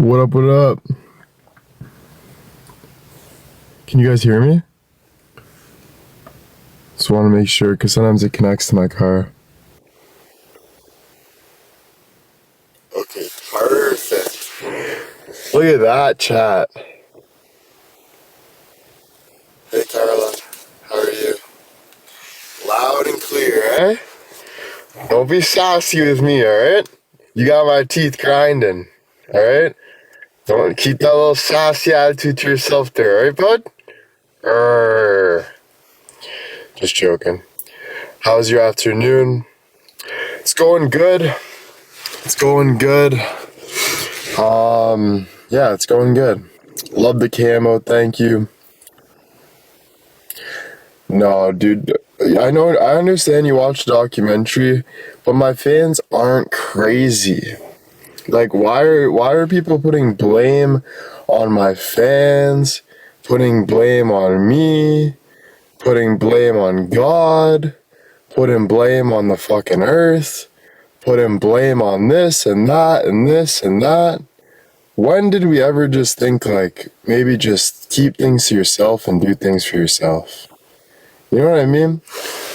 What up, what up? Can you guys hear me? Just want to make sure, because sometimes it connects to my car. Okay, perfect. Look at that chat. Hey, Carla. How are you? Loud and clear, eh? Don't be sassy with me, alright? You got my teeth grinding, alright? Don't keep that little sassy attitude to yourself there, alright, bud? Just joking. How's your afternoon? It's going good. It's going good. Yeah, it's going good. Love the camo, thank you. No, dude, I understand you watched the documentary, but my fans aren't crazy. Like, why are people putting blame on my fans, putting blame on me, putting blame on God, putting blame on the fucking earth, putting blame on this and that and this and that? When did we ever just think, like, maybe just keep things to yourself and do things for yourself? You know what I mean?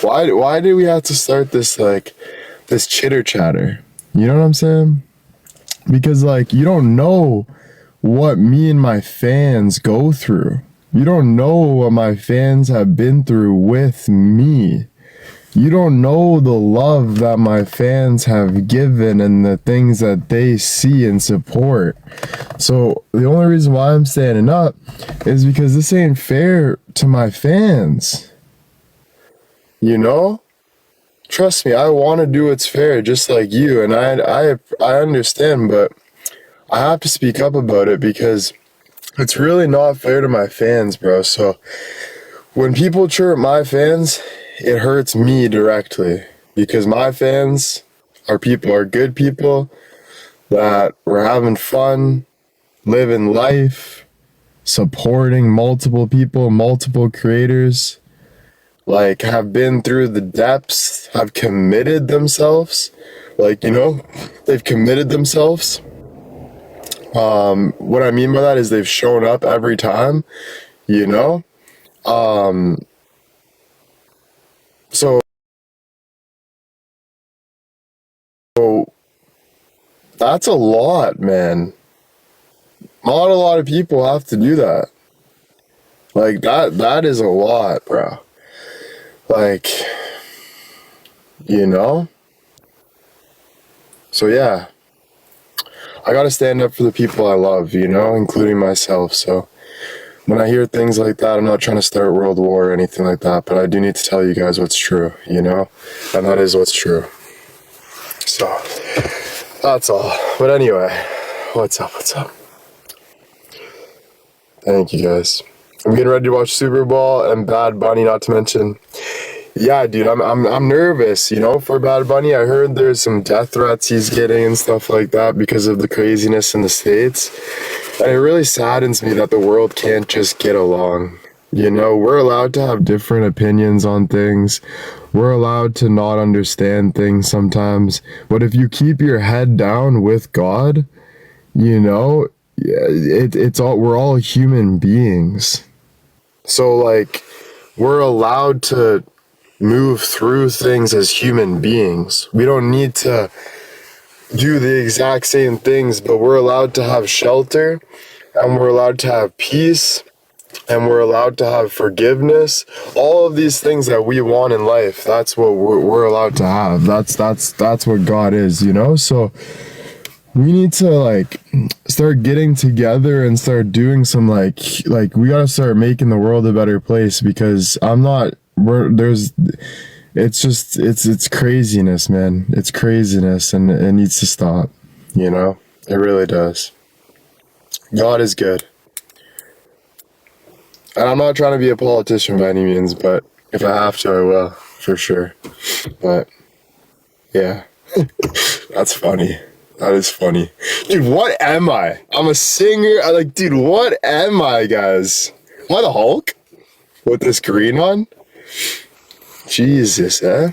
Why do we have to start this, like, this chitter chatter? You know what I'm saying? Because, like, you don't know what me and my fans go through. You don't know what my fans have been through with me. You don't know the love that my fans have given and the things that they see and support. So the only reason why I'm standing up is because this ain't fair to my fans. You know? Trust me, I want to do what's fair just like you, and I understand, but I have to speak up about it because it's really not fair to my fans, bro. So when people chirp my fans, it hurts me directly because my fans are good people that were having fun, living life, supporting multiple people, multiple creators, like have been through the depths, have committed themselves, like, you know, they've committed themselves. What I mean by that is they've shown up every time, you know? So that's a lot, man. Not a lot of people have to do that. Like, that is a lot, bro. Like, you know? So yeah. I gotta stand up for the people I love, you know, including myself. So when I hear things like that, I'm not trying to start World War or anything like that, but I do need to tell you guys what's true, you know? And that is what's true. So, that's all. But anyway, what's up? Thank you guys. I'm getting ready to watch Super Bowl and Bad Bunny, not to mention. Yeah, dude, I'm nervous, you know, for Bad Bunny. I heard there's some death threats he's getting and stuff like that because of the craziness in the States. And it really saddens me that the world can't just get along. You know, we're allowed to have different opinions on things. We're allowed to not understand things sometimes. But if you keep your head down with God, you know, we're all human beings. So, like, we're allowed to move through things as human beings. We don't need to do the exact same things, but we're allowed to have shelter, and we're allowed to have peace, and we're allowed to have forgiveness. All of these things that we want in life, that's what we're allowed to have. That's what God is, you know? So we need to, like, start getting together and start doing some, like we gotta start making the world a better place, because it's craziness, man. It's craziness, and it needs to stop, you know? It really does. God is good. And I'm not trying to be a politician by any means, but if I have to, I will, for sure. But, yeah. That's funny. That is funny. Dude, what am I? I'm a singer. Dude, what am I, guys? Am I the Hulk? With this green on? Jesus, eh?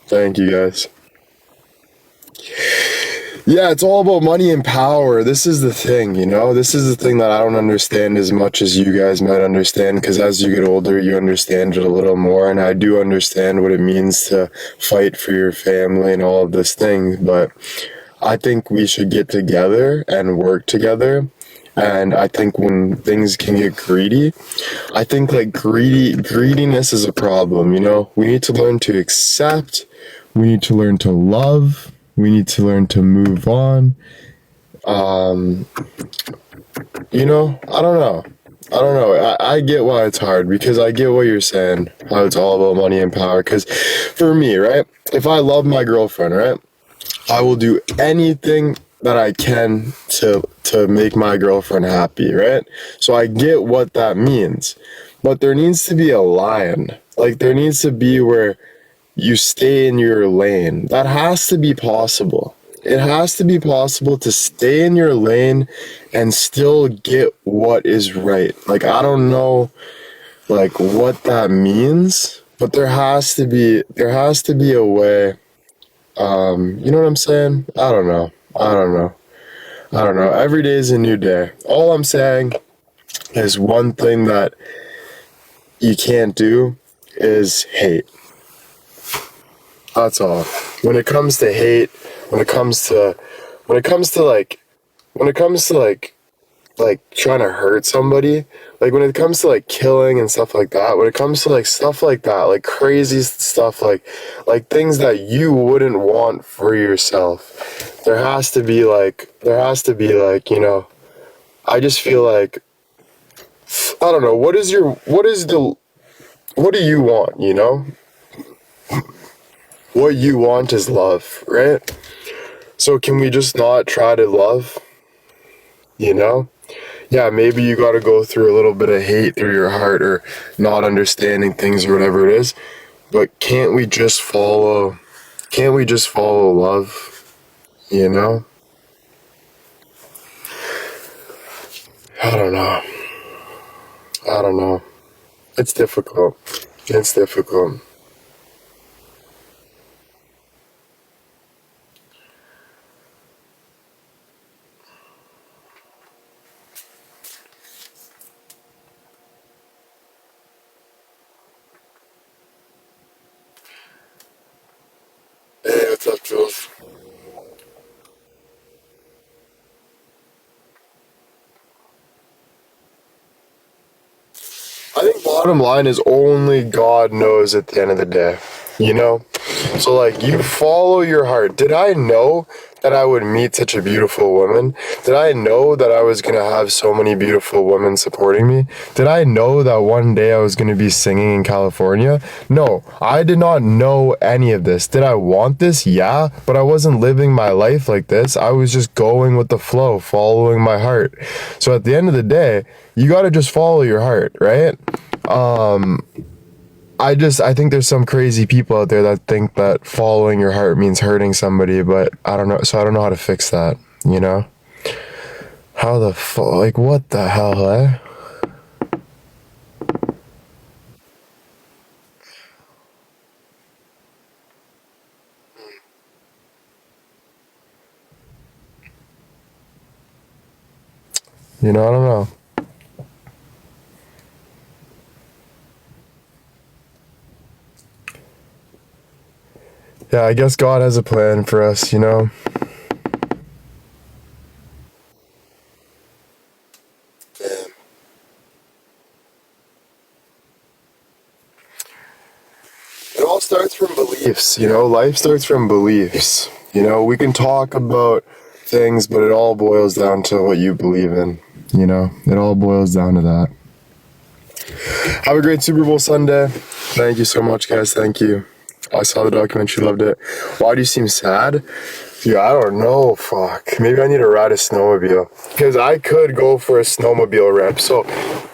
Thank you, guys. Yeah, it's all about money and power. This is the thing, you know? This is the thing that I don't understand as much as you guys might understand, because as you get older, you understand it a little more. And I do understand what it means to fight for your family and all of this thing. But I think we should get together and work together. And I think when things can get greedy, I think like greediness is a problem, you know? We need to learn to accept, we need to learn to love, we need to learn to move on. Um, you know, I don't know. I don't know. I get why it's hard, because I get what you're saying, how it's all about money and power. Because for me, right, if I love my girlfriend, right, I will do anything that I can to make my girlfriend happy, right? So I get what that means. But there needs to be a line. Like there needs to be where you stay in your lane. That has to be possible. It has to be possible to stay in your lane and still get what is right. Like I don't know like what that means, but there has to be a way. You know what I'm saying? I don't know. I don't know. I don't know. Every day is a new day. All I'm saying is one thing that you can't do is hate. That's all. When it comes to hate, when it comes to when it comes to like when it comes to like trying to hurt somebody, like when it comes to like killing and stuff like that, when it comes to like stuff like that, like crazy stuff, like things that you wouldn't want for yourself, there has to be like, you know, I just feel like, I don't know, what do you want, you know? What you want is love, right? So can we just not try to love, you know? Yeah, maybe you got to go through a little bit of hate through your heart or not understanding things or whatever it is, but can't we just follow love, you know? I don't know. I don't know. It's difficult. It's difficult. Hey, what's up, Jules? I think bottom line is only God knows at the end of the day, you know? So, like, you follow your heart. Did I know that I would meet such a beautiful woman? Did I know that I was gonna have so many beautiful women supporting me? Did I know that one day I was gonna be singing in California? No, I did not know any of this. Did I want this? Yeah, but I wasn't living my life like this. I was just going with the flow, following my heart. So, at the end of the day, you gotta just follow your heart, right? Um, I think there's some crazy people out there that think that following your heart means hurting somebody, but I don't know. So I don't know how to fix that, you know? How the fuck, like, what the hell, eh? You know, I don't know. Yeah, I guess God has a plan for us, you know? It all starts from beliefs, you know? Life starts from beliefs. You know, we can talk about things, but it all boils down to what you believe in, you know? It all boils down to that. Have a great Super Bowl Sunday. Thank you so much, guys. Thank you. I saw the documentary, loved it. Why do you seem sad? Yeah, I don't know. Fuck. Maybe I need to ride a snowmobile. Because I could go for a snowmobile rep. So,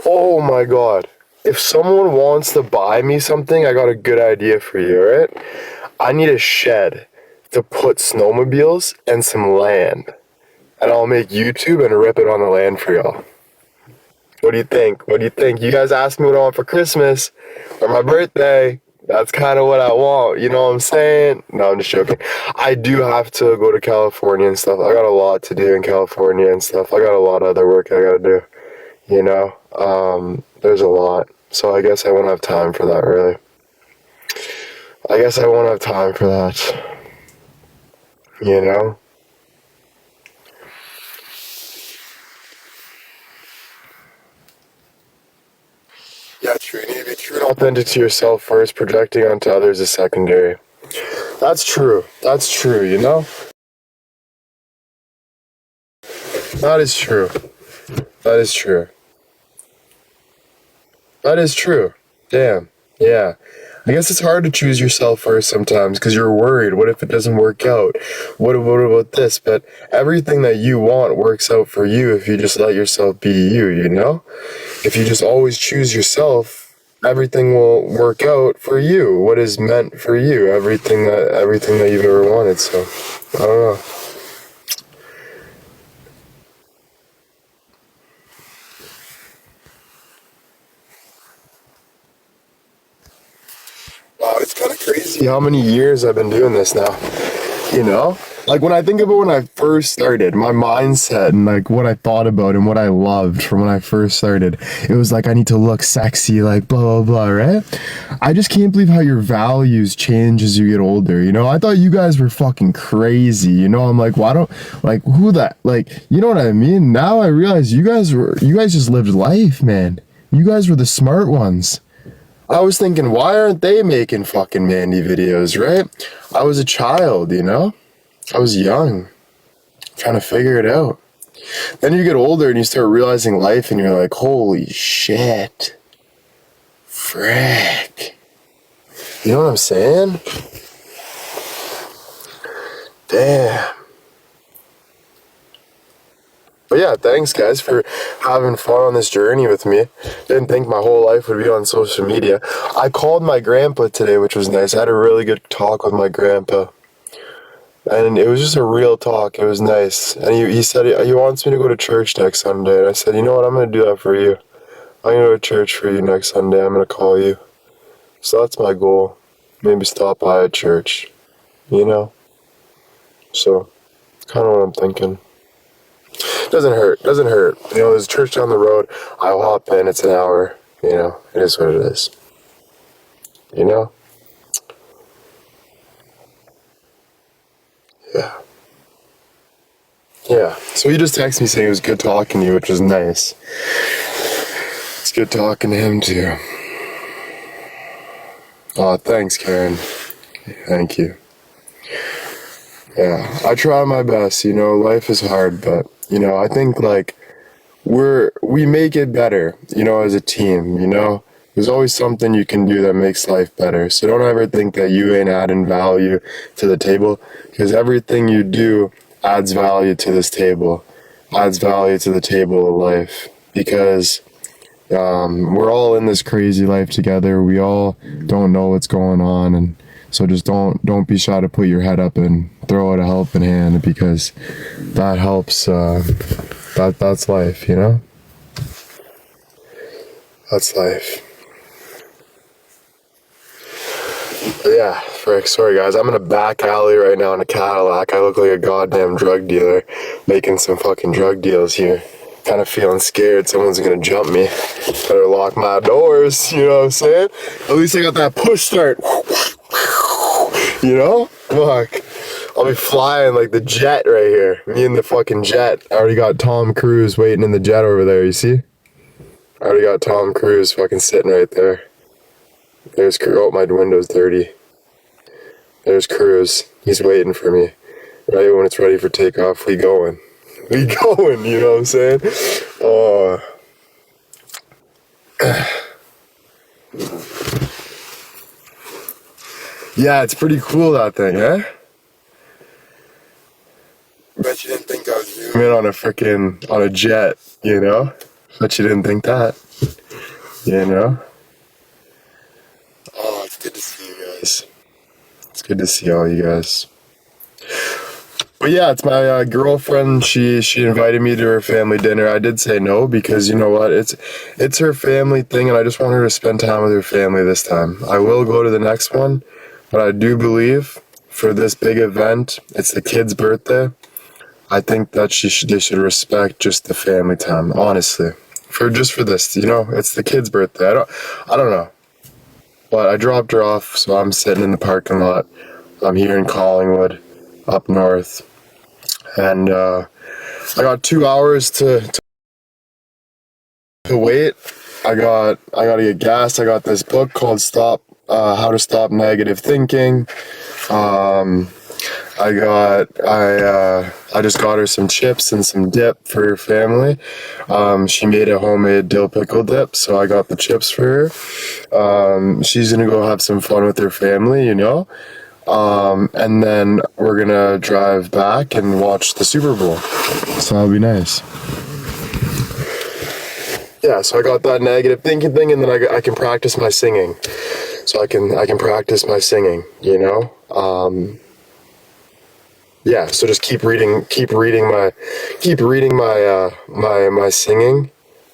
oh my god. If someone wants to buy me something, I got a good idea for you, alright? I need a shed to put snowmobiles and some land. And I'll make YouTube and rip it on the land for y'all. What do you think? What do you think? You guys asked me what I want for Christmas or my birthday. That's kind of what I want. You know what I'm saying? No, I'm just joking. I do have to go to California and stuff. I got a lot to do in California and stuff. I got a lot of other work I gotta do. You know, there's a lot. So I guess I won't have time for that, really. I guess I won't have time for that. You know? Yeah, true. You need to be true and authentic to yourself first, projecting onto others is secondary. That's true. That's true, you know? That is true. That is true. That is true. Damn. Yeah. I guess it's hard to choose yourself first sometimes because you're worried. What if it doesn't work out? What about this? But everything that you want works out for you if you just let yourself be you, you know? If you just always choose yourself, everything will work out for you. What is meant for you? Everything that you've ever wanted. So, I don't know. Wow, it's kind of crazy how many years I've been doing this now. You know? Like when I think about when I first started, my mindset and like what I thought about and what I loved from when I first started, it was like I need to look sexy, like blah blah blah, right? I just can't believe how your values change as you get older. You know, I thought you guys were fucking crazy. You know, I'm like, why don't like who that like you know what I mean? Now I realize you guys just lived life, man. You guys were the smart ones. I was thinking, why aren't they making fucking Mandy videos, right? I was a child, you know? I was young, trying to figure it out. Then you get older and you start realizing life and you're like, holy shit. Frick. You know what I'm saying? Damn. But yeah, thanks guys for having fun on this journey with me. Didn't think my whole life would be on social media. I called my grandpa today, which was nice. I had a really good talk with my grandpa. And it was just a real talk. It was nice. And he said he wants me to go to church next Sunday. And I said, you know what, I'm going to do that for you. I'm going to go to church for you next Sunday. I'm going to call you. So that's my goal. Maybe stop by at church. You know? So, kind of what I'm thinking. Doesn't hurt. Doesn't hurt. You know, there's a church down the road. I'll hop in. It's an hour. You know? It is what it is. You know? Yeah. Yeah. So he just texted me saying it was good talking to you, which was nice. It's good talking to him too. Oh, thanks, Karen. Thank you. Yeah, I try my best. You know, life is hard, but you know, I think like we make it better. You know, as a team. You know, there's always something you can do that makes life better. So don't ever think that you ain't adding value to the table, because everything you do adds value to this table, adds value to the table of life. Because we're all in this crazy life together. We all don't know what's going on, and so just don't be shy to put your head up and throw out a helping hand, because that helps. That's life, you know. That's life. But yeah, frick. Sorry guys, I'm in a back alley right now in a Cadillac. I look like a goddamn drug dealer making some fucking drug deals here. Kind of feeling scared someone's gonna jump me. Better lock my doors, you know what I'm saying? At least I got that push start. You know? Fuck. I'll be flying like the jet right here. Me and the fucking jet. I already got Tom Cruise waiting in the jet over there, you see? I already got Tom Cruise fucking sitting right there. There's Cruise. Oh, my window's dirty. There's Cruise. He's waiting for me. Right when it's ready for takeoff, we going. We going, you know what I'm saying? Oh. Yeah, it's pretty cool, that thing, eh? Bet you didn't think I was zooming in on a jet, you know? Bet you didn't think that, you know? Oh, it's good to see you guys. It's good to see all you guys. But yeah, it's my girlfriend. She invited me to her family dinner. I did say no because you know what? It's her family thing, and I just want her to spend time with her family this time. I will go to the next one, but I do believe for this big event, it's the kid's birthday. I think that they should respect just the family time, honestly. For this, it's the kid's birthday. I don't know. But I dropped her off, so I'm sitting in the parking lot. I'm here in Collingwood, up north. And I got 2 hours to wait. I gotta get gas. I got this book called How to Stop Negative Thinking. I just got her some chips and some dip for her family. She made a homemade dill pickle dip, so I got the chips for her. She's gonna go have some fun with her family, and then we're gonna drive back and watch the Super Bowl. So that'll be nice. Yeah, so I got that negative thinking thing, and then I can practice my singing. So I can practice my singing, Yeah, so just keep reading my singing.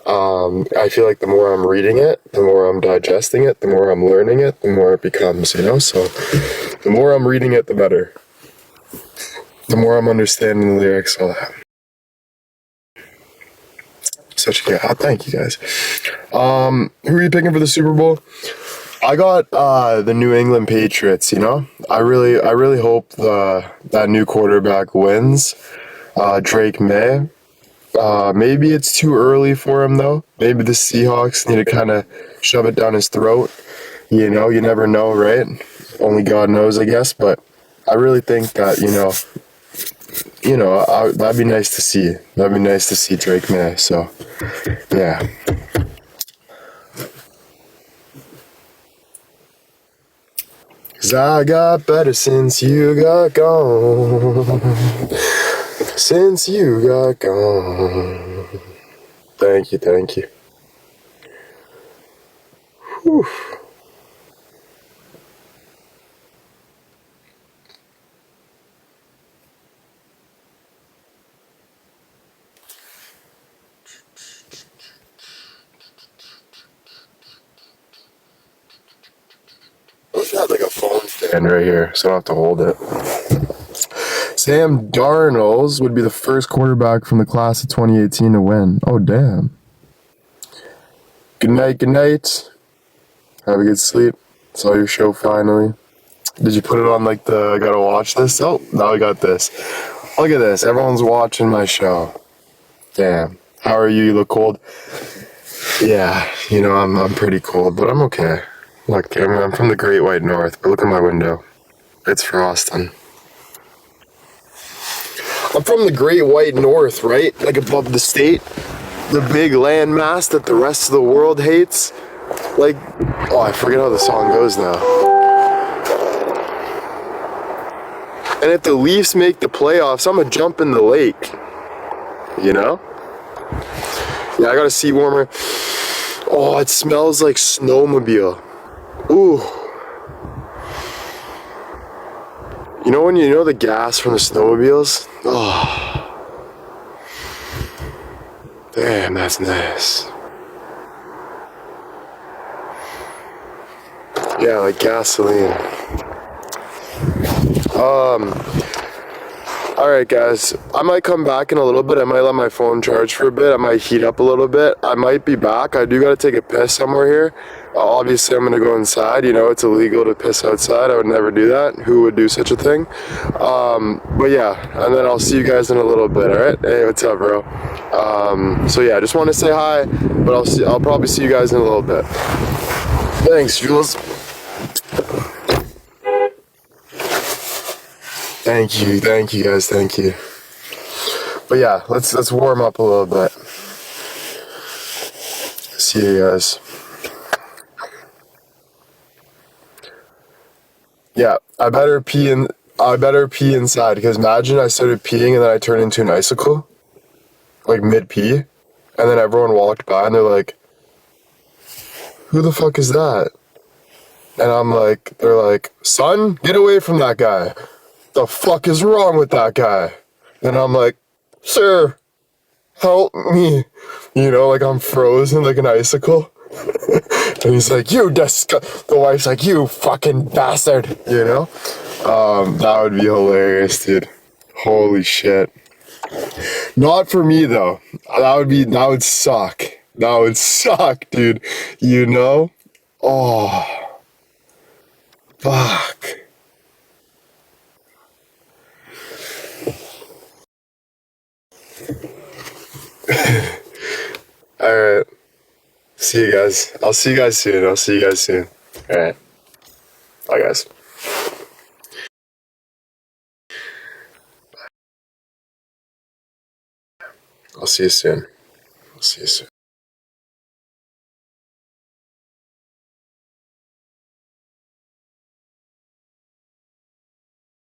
I feel like the more I'm reading it, the more I'm digesting it, the more I'm learning it, the more it becomes, So the more I'm reading it, the better. The more I'm understanding the lyrics, all that. Thank you guys. Who are you picking for the Super Bowl? I got the New England Patriots. I really hope that new quarterback wins. Drake May. Maybe it's too early for him though. Maybe the Seahawks need to kind of shove it down his throat. You never know, right? Only God knows, I guess. But I really think that that'd be nice to see. That'd be nice to see Drake May. So, yeah. 'Cause I got better since you got gone. Since you got gone. Thank you. Whew. I wish I had like a phone stand right here so I don't have to hold it. Sam Darnold would be the first quarterback from the class of 2018 to win. Oh, damn. Good night. Have a good sleep. Saw your show finally. Did you put it on like I gotta watch this? Oh, now I got this. Look at this. Everyone's watching my show. Damn. How are you? You look cold. Yeah, I'm pretty cold, but I'm okay. Look, I'm from the Great White North, but look at my window. It's frosting. I'm from the Great White North, right? Like above the state. The big landmass that the rest of the world hates. I forget how the song goes now. And if the Leafs make the playoffs, I'm gonna jump in the lake. Yeah, I got a seat warmer. Oh, it smells like snowmobile. Ooh. When the gas from the snowmobiles? Oh. Damn, that's nice. Yeah, like gasoline. Alright guys, I might come back in a little bit. I might let my phone charge for a bit. I might heat up a little bit. I might be back. I do gotta take a piss somewhere here. Obviously I'm gonna go inside. It's illegal to piss outside. I would never do that. Who would do such a thing? But yeah, and then I'll see you guys in a little bit, alright? Hey, what's up, bro? So yeah, I just want to say hi, but I'll probably see you guys in a little bit. Thanks, Jules. Thank you guys, thank you. But yeah, let's warm up a little bit. See you guys. Yeah, I better pee inside because imagine I started peeing and then I turned into an icicle, like mid pee, and then everyone walked by and they're like, "Who the fuck is that?" And they're like, "Son, get away from that guy. The fuck is wrong with that guy?" And I'm like, sir, help me. You know, like I'm frozen like an icicle. And he's like, the wife's like, you fucking bastard, you know? That would be hilarious, dude. Holy shit. Not for me though. That would suck. That would suck, dude. You know? Oh, fuck. Alright. See you guys. I'll see you guys soon. I'll see you guys soon. Alright. Bye, guys. I'll see you soon. I'll see you soon.